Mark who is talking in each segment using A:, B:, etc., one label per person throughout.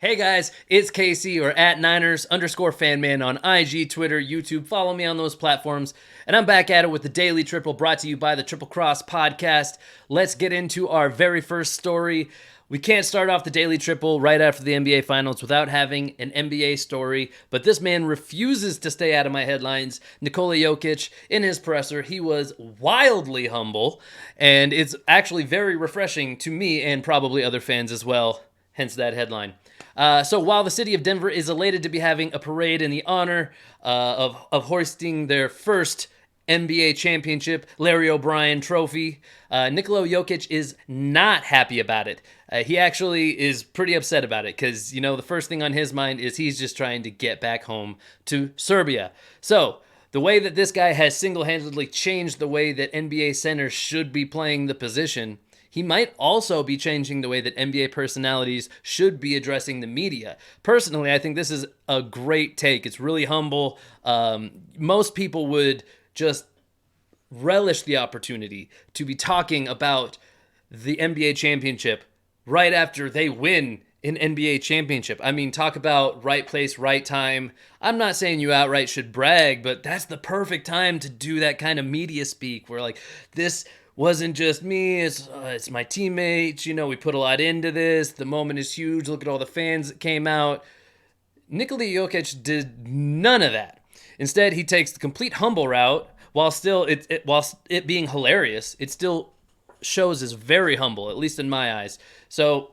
A: Hey guys, it's Casey or at Niners_fanman on IG, Twitter, YouTube. Follow me on those platforms. And I'm back at it with the Daily Triple brought to you by the Triple Cross Podcast. Let's get into our very first story. We can't start off the Daily Triple right after the NBA Finals without having an NBA story, but this man refuses to stay out of my headlines. Nikola Jokic, in his presser, he was wildly humble, and it's actually very refreshing to me and probably other fans as well, hence that headline. So while the city of Denver is elated to be having a parade in the honor of hoisting their first NBA championship, Larry O'Brien trophy, Nikola Jokic is not happy about it. He actually is pretty upset about it because, the first thing on his mind is he's just trying to get back home to Serbia. So the way that this guy has single-handedly changed the way that NBA centers should be playing the position, he might also be changing the way that NBA personalities should be addressing the media. Personally, I think this is a great take. It's really humble. Most people would just relish the opportunity to be talking about the NBA championship right after they win an NBA championship. I mean, talk about right place, right time. I'm not saying you outright should brag, but that's the perfect time to do that kind of media speak where this wasn't just me, it's my teammates, we put a lot into this, the moment is huge, look at all the fans that came out. Nikola Jokic did none of that. Instead, he takes the complete humble route, while it being hilarious, it still shows as very humble, at least in my eyes. So,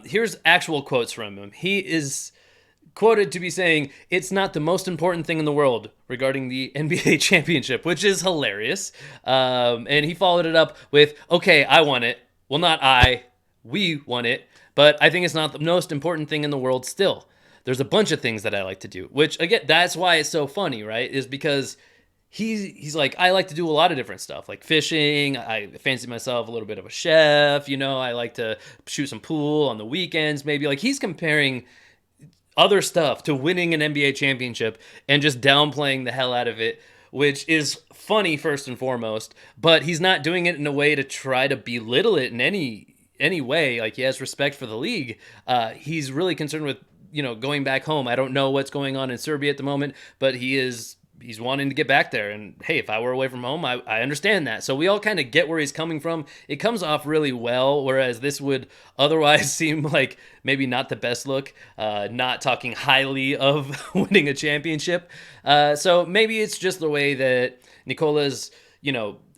A: here's actual quotes from him. He is quoted to be saying, "It's not the most important thing in the world," regarding the NBA championship, which is hilarious. And he followed it up with, "Okay, I won it. Well, not I. We won it. But I think it's not the most important thing in the world still. There's a bunch of things that I like to do," which, again, that's why it's so funny, right? Is because he's like, I like to do a lot of different stuff, like fishing. I fancy myself a little bit of a chef. I like to shoot some pool on the weekends, maybe. He's comparing other stuff to winning an NBA championship and just downplaying the hell out of it, which is funny first and foremost, but he's not doing it in a way to try to belittle it in any way. He has respect for the league. He's really concerned with, going back home. I don't know what's going on in Serbia at the moment, but he's wanting to get back there. And hey, if I were away from home, I understand that. So we all kind of get where he's coming from. It comes off really well, whereas this would otherwise seem like maybe not the best look, not talking highly of winning a championship. So maybe it's just the way that Nikola's,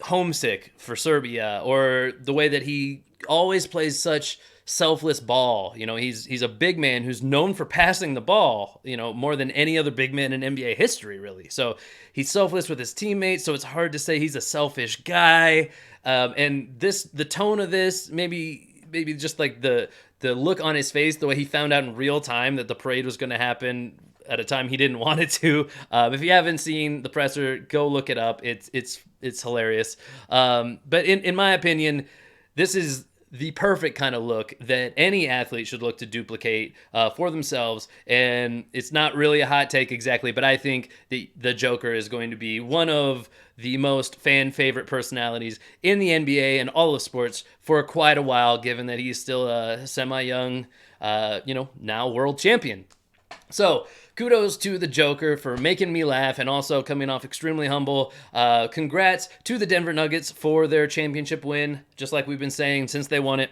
A: homesick for Serbia, or the way that he always plays such selfless ball. He's a big man who's known for passing the ball, more than any other big man in NBA history, really. So he's selfless with his teammates, so it's hard to say he's a selfish guy. And the tone of this, maybe just the look on his face, the way he found out in real time that the parade was going to happen at a time he didn't want it to. If you haven't seen the presser, go look it up. It's hilarious. But in my opinion, this is the perfect kind of look that any athlete should look to duplicate for themselves. And it's not really a hot take exactly, but I think the Joker is going to be one of the most fan favorite personalities in the NBA and all of sports for quite a while, given that he's still a semi-young, now world champion. So kudos to the Joker for making me laugh and also coming off extremely humble. Congrats to the Denver Nuggets for their championship win, just like we've been saying since they won it.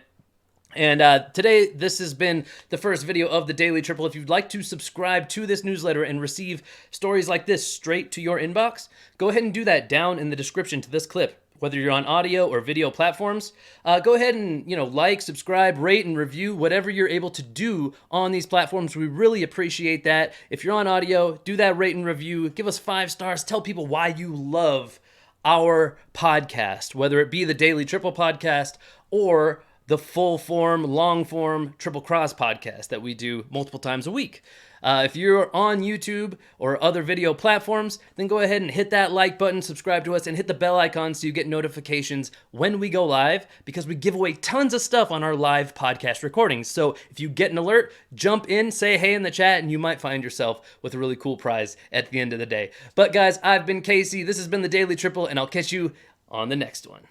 A: And today, this has been the first video of the Daily Triple. If you'd like to subscribe to this newsletter and receive stories like this straight to your inbox, go ahead and do that down in the description to this clip. Whether you're on audio or video platforms, go ahead and like, subscribe, rate, and review whatever you're able to do on these platforms. We really appreciate that. If you're on audio, do that rate and review. Give us 5 stars. Tell people why you love our podcast, whether it be the Daily Triple podcast or the full form, long form Triple Cross podcast that we do multiple times a week. If you're on YouTube or other video platforms, then go ahead and hit that like button, subscribe to us, and hit the bell icon so you get notifications when we go live, because we give away tons of stuff on our live podcast recordings. So if you get an alert, jump in, say hey in the chat, and you might find yourself with a really cool prize at the end of the day. But guys, I've been Casey. This has been the Daily Triple, and I'll catch you on the next one.